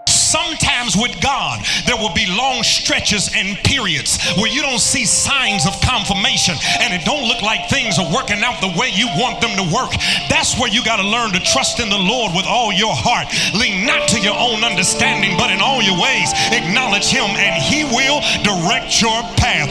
Sometimes with God, there will be long stretches and periods where you don't see signs of confirmation and it don't look like things are working out the way you want them to work. That's where you got to learn to trust in the Lord with all your heart. Lean not to your own understanding, but in all your ways acknowledge Him, and He will direct your path.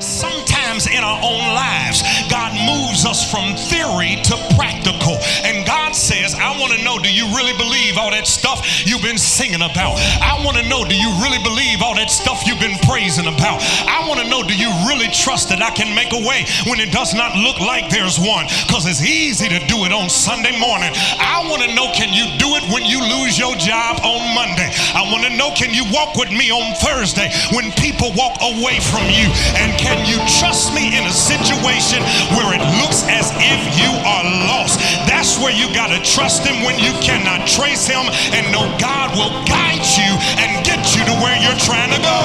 Sometimes in our own lives, God moves us from theory to practical. And God says, I want to know, do you really believe all that stuff you've been singing about? I want to know, do you really believe all that stuff you've been praising about? I want to know, do you really trust that I can make a way when it does not look like there's one? Because it's easy to do it on Sunday morning. I want to know, can you do it when you lose your job on Monday? I want to know, can you walk with me on Thursday when people walk away from you? And can you trust me in a situation where it looks as if you are lost? That's where you got to trust Him when you cannot trace Him, and know God will guide you and get you to where you're trying to go.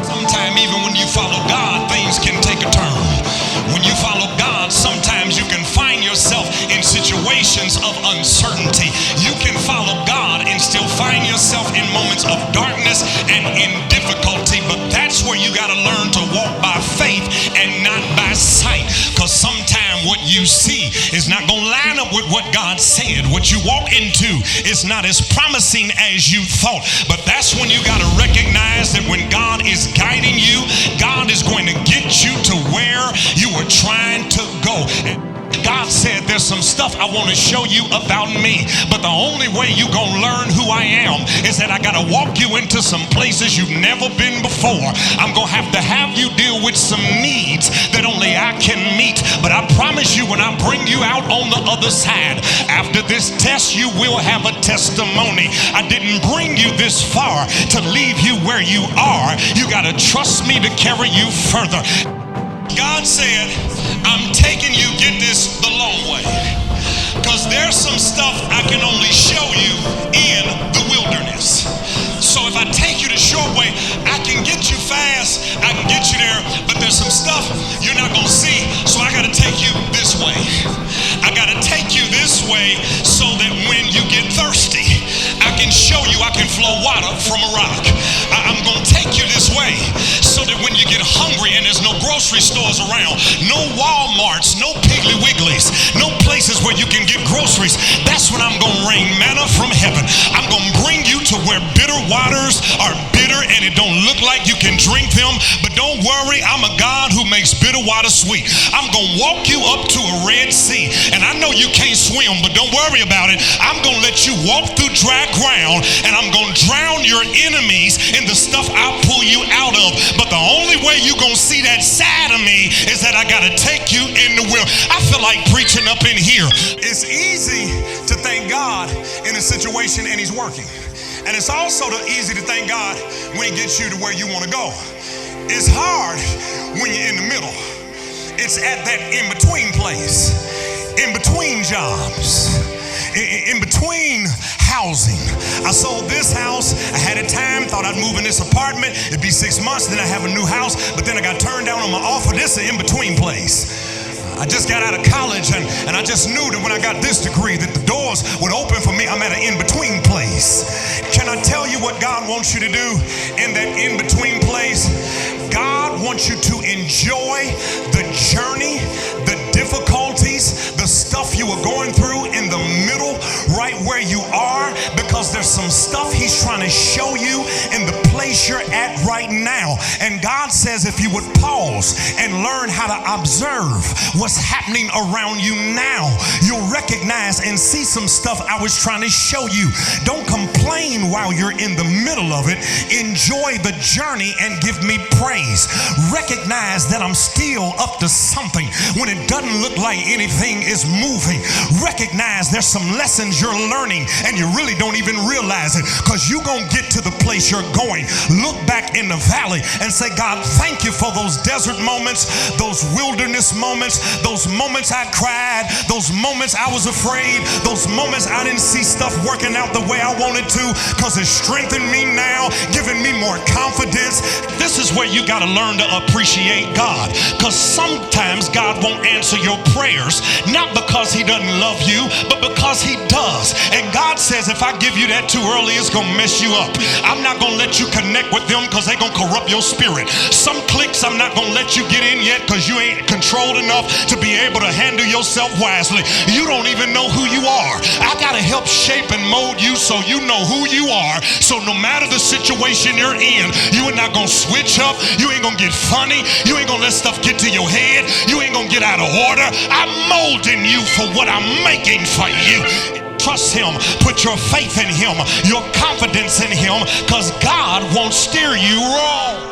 Sometimes even when you follow God, things can take a turn. When you follow God, sometimes you can find yourself in situations of uncertainty. You can follow God and still find yourself in moments of darkness and in difficulty, but that's where you got to learn to walk by faith and not by sight, because sometimes what you see is not going to line up with what God said. What you walk into is not as promising as you thought, but that's when you got to recognize that when God is guiding you, God is going to get you to where you are trying to go. God said, there's some stuff I want to show you about me, but the only way you're going to learn who I am is that I got to walk you into some places you've never been before. I'm going to have you deal with some needs that only I can meet, but I promise you, when I bring you out on the other side, after this test, you will have a testimony. I didn't bring you this far to leave you where you are. You got to trust me to carry you further. God said, I'm taking you, get this, the long way, because there's some stuff I can only show you in the wilderness. So if I take you the short way, I can get you fast, I can get you there, but there's some stuff you're not going to see, so I got to take you this way. I got to take you this way so that when you get thirsty, I can show you I can flow water from a rock. I'm going to take you this way so that when you get hungry and there's no grocery stores around, no Walmarts, no Piggly Wigglies, no places where you can get groceries, that's when I'm going to rain manna from heaven. I'm going to bring you to where bitter waters are bitter and it don't look like you can drink them, but don't worry, I'm a God who makes bitter water sweet. I'm going to walk you up to a Red Sea, and I know you can't swim, but don't worry about it. I'm going to let you walk through dry ground, and I'm going to drown your enemies in the stuff I'll pull you out of. But the only way you're going to see that side of me is that I got to take you in the will. I feel like preaching up in here. It's easy to thank God in a situation and He's working. And it's also easy to thank God when He gets you to where you want to go. It's hard when you're in the middle. It's at that in-between place, in between jobs, in between housing. I sold this house. I had a time, thought I'd move in this apartment. It'd be 6 months, then I have a new house. But then I got turned down on my offer. This is an in-between place. I just got out of college, and I just knew that when I got this degree that the doors would open for me. I'm at an in-between place. Can I tell you what God wants you to do in that in-between place? God wants you to enjoy the journey, the difficulties, the stuff you are going through in the middle, right where you are, because there's some stuff He's trying to show you in the place you're at right now. And God says if you would pause and learn how to observe what's happening around you now, you'll recognize and see some stuff I was trying to show you. Don't complain while you're in the middle of it. Enjoy the journey and give me praise. Recognize that I'm still up to something when it doesn't look like anything is moving. Recognize there's some lessons you're learning and you really don't even realize it, because you're going to get to the place you're going. Look back in the valley and say, God, thank you for those desert moments, those wilderness moments, those moments I cried, those moments I was afraid, those moments I didn't see stuff working out the way I wanted to. because it's strengthened me now, giving me more confidence. This is where you got to learn to appreciate God, because sometimes God won't answer your prayers, not because he doesn't love you, but because he does. And God says, if I give you that too early, it's gonna mess you up. I'm not gonna let you connect with them because they're gonna corrupt your spirit. Some cliques I'm not gonna let you get in yet because you ain't controlled enough to be able to handle yourself wisely. You don't even know who you are. I gotta help shape and mold you so you know who you are. So no matter the situation you're in, you are not gonna switch up. You ain't gonna get funny. You ain't gonna let stuff get to your head. You ain't gonna get out of order. I'm molding you for what I'm making for you. Trust him. Put your faith in him, your confidence in him, because God won't steer you wrong.